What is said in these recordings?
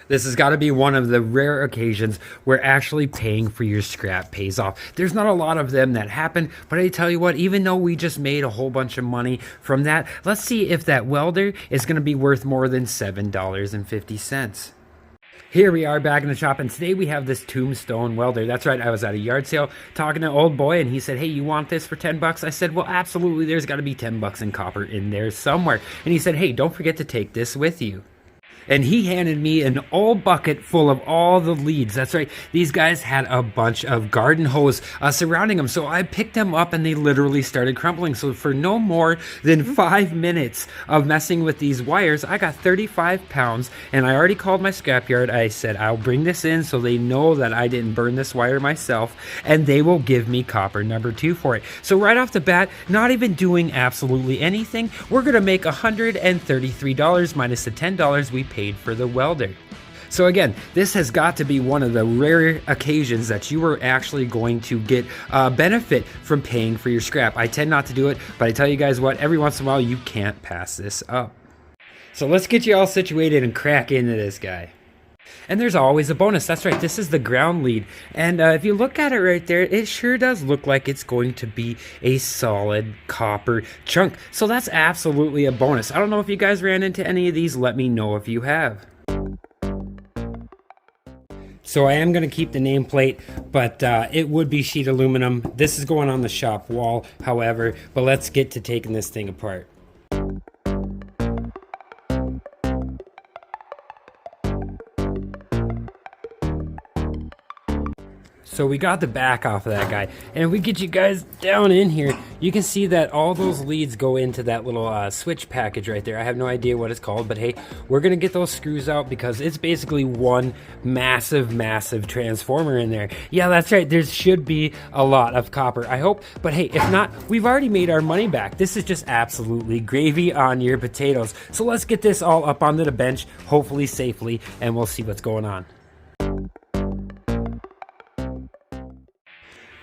This has got to be one of the rare occasions where actually paying for your scrap pays off. There's not a lot of them that happen, but I tell you what, even though we just made a whole bunch of money from that, let's see if that welder is going to be worth more than $7.50. Here we are back in the shop, and today we have this tombstone welder. That's right, I was at a yard sale talking to an old boy, and he said, hey, you want this for 10 bucks? I said, well, absolutely, there's got to be 10 bucks in copper in there somewhere. And he said, hey, don't forget to take this with you. And he handed me an old bucket full of all the leads. That's right, these guys had a bunch of garden hose surrounding them. So I picked them up and they literally started crumbling. So for no more than 5 minutes of messing with these wires, I got 35 pounds. And I already called my scrapyard. I said, I'll bring this in so they know that I didn't burn this wire myself. And they will give me copper number 2 for it. So right off the bat, not even doing absolutely anything, we're going to make $133 minus the $10 we paid for the welder. So again, this has got to be one of the rare occasions that you are actually going to get benefit from paying for your scrap. I tend not to do it, but I tell you guys what, every once in a while you can't pass this up. So let's get you all situated and crack into this guy. And there's always a bonus. That's right, this is the ground lead. And if you look at it right there, it sure does look like it's going to be a solid copper chunk. So that's absolutely a bonus. I don't know if you guys ran into any of these. Let me know if you have. So I am going to keep the nameplate, but it would be sheet aluminum. This is going on the shop wall, however, but let's get to taking this thing apart. So we got the back off of that guy, and if we get you guys down in here, you can see that all those leads go into that little switch package right there. I have no idea what it's called, but hey, we're gonna get those screws out because it's basically one massive transformer in there. Yeah, that's right, there should be a lot of copper, I hope, but hey, if not, we've already made our money back. This is just absolutely gravy on your potatoes. So let's get this all up onto the bench, hopefully safely, and we'll see what's going on.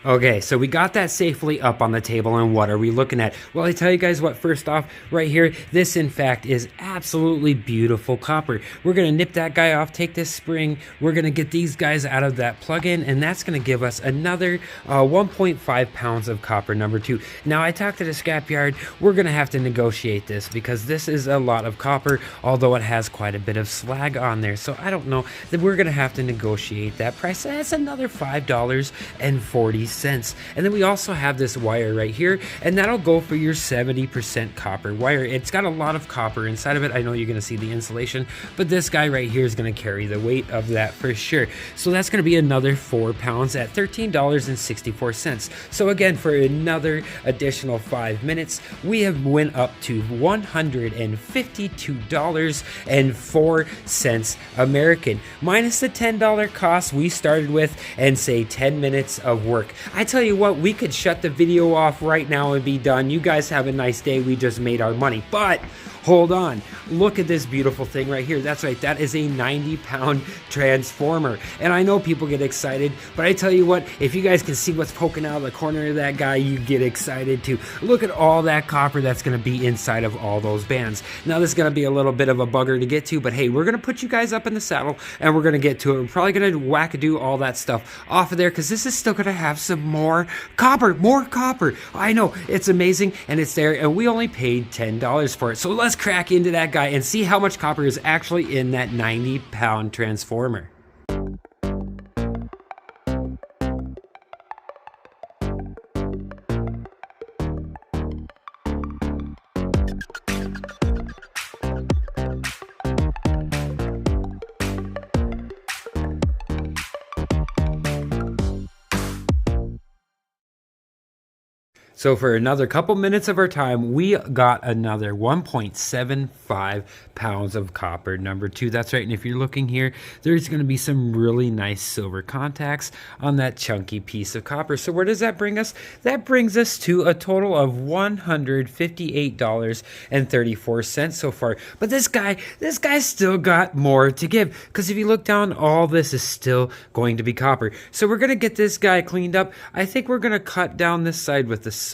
Okay, so we got that safely up on the table, and what are we looking at? Well, I tell you guys what, first off, right here, this in fact is absolutely beautiful copper. We're gonna nip that guy off, take this spring, we're gonna get these guys out of that plug-in, and that's gonna give us another 1.5 pounds of copper number 2. Now, I talked to the scrapyard, we're gonna have to negotiate this because this is a lot of copper, although it has quite a bit of slag on there, so I don't know, that we're gonna have to negotiate that price. That's another $5.40. And then we also have this wire right here, and that'll go for your 70% copper wire. It's got a lot of copper inside of it. I know you're going to see the insulation, but this guy right here is going to carry the weight of that for sure. So that's going to be another 4 pounds at $13.64. So again, for another additional 5 minutes, we have went up to $152.04 American, minus the $10 cost we started with, and say 10 minutes of work. I tell you what, we could shut the video off right now and be done. You guys have a nice day. We just made our money. But hold on, look at this beautiful thing right here. That's right, that is a 90-pound transformer. And I know people get excited, but I tell you what, if you guys can see what's poking out of the corner of that guy, you get excited too. Look at all that copper that's gonna be inside of all those bands. Now this is gonna be a little bit of a bugger to get to, but hey, we're gonna put you guys up in the saddle and we're gonna get to it. We're probably gonna wackadoo all that stuff off of there because this is still gonna have some more copper. I know, it's amazing and it's there, and we only paid $10 for it. So let's crack into that guy and see how much copper is actually in that 90-pound transformer. So for another couple minutes of our time, we got another 1.75 pounds of copper number 2. That's right, and if you're looking here, there's going to be some really nice silver contacts on that chunky piece of copper. So where does that bring us? That brings us to a total of $158.34 so far. But this guy still got more to give, because if you look down, all this is still going to be copper. So we're going to get this guy cleaned up. I think we're going to cut down this side with the saw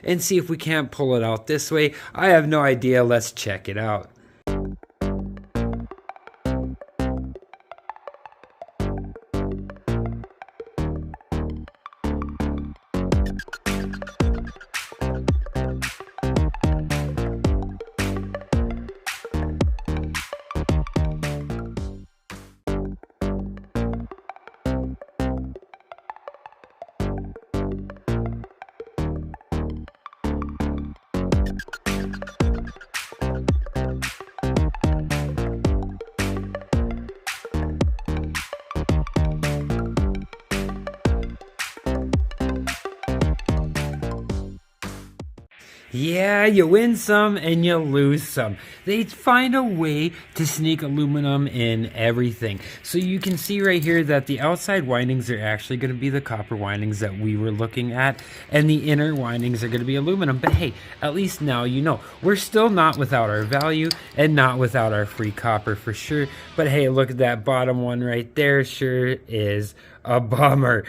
and see if we can't pull it out this way. I have no idea. Let's check it out. Yeah, you win some and you lose some. They find a way to sneak aluminum in everything. So you can see right here that the outside windings are actually going to be the copper windings that we were looking at, and the inner windings are going to be aluminum. But hey, at least now you know. We're still not without our value and not without our free copper for sure. But hey, look at that bottom one right there. Sure is a bummer.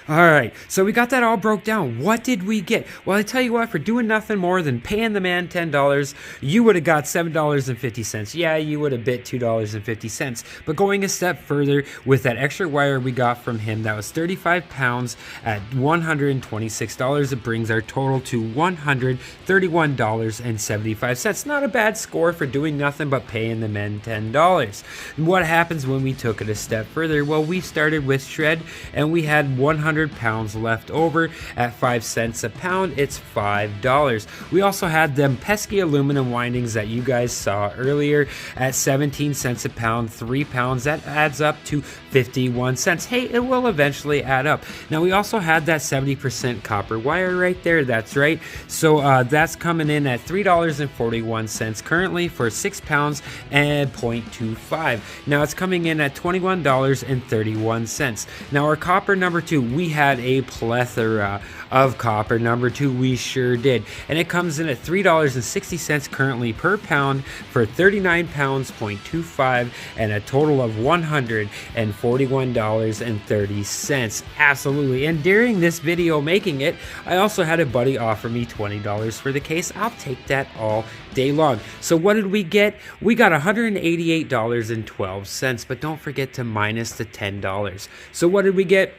All right, so we got that all broke down. What did we get? Well, I tell you what, for doing nothing more than paying the man $10, you would have got $7.50. Yeah, you would have bit $2.50. But going a step further with that extra wire we got from him, that was 35 pounds at $126. It brings our total to $131.75. Not a bad score for doing nothing but paying the men $10. What happens when we took it a step further? Well, we started with shred and we had 100 pounds left over at 5 cents a pound. It's $5. We also had them pesky aluminum windings that you guys saw earlier at 17 cents a pound, 3 pounds. That adds up to 51 cents. Hey, it will eventually add up. Now we also had that 70% copper wire right there. That's right. So that's coming in at $3.41 currently for 6 pounds and 0.25. Now it's coming in at $21.31. Now our copper number 2, we had a plethora of copper number 2. We sure did. And it comes in at $3.60 currently per pound for 39 pounds, 0.25, and a total of $141.30. Absolutely. And during this video making it, I also had a buddy offer me $20 for the case. I'll take that all day long. So what did we get? We got $188.12, but don't forget to minus the $10. So what did we get?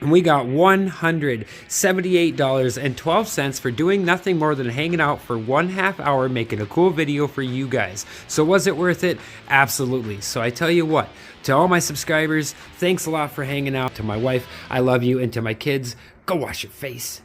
We got $178.12 for doing nothing more than hanging out for 1/2 hour making a cool video for you guys. So was it worth it? Absolutely. So I tell you what, to all my subscribers, thanks a lot for hanging out. To my wife, I love you. And to my kids, go wash your face.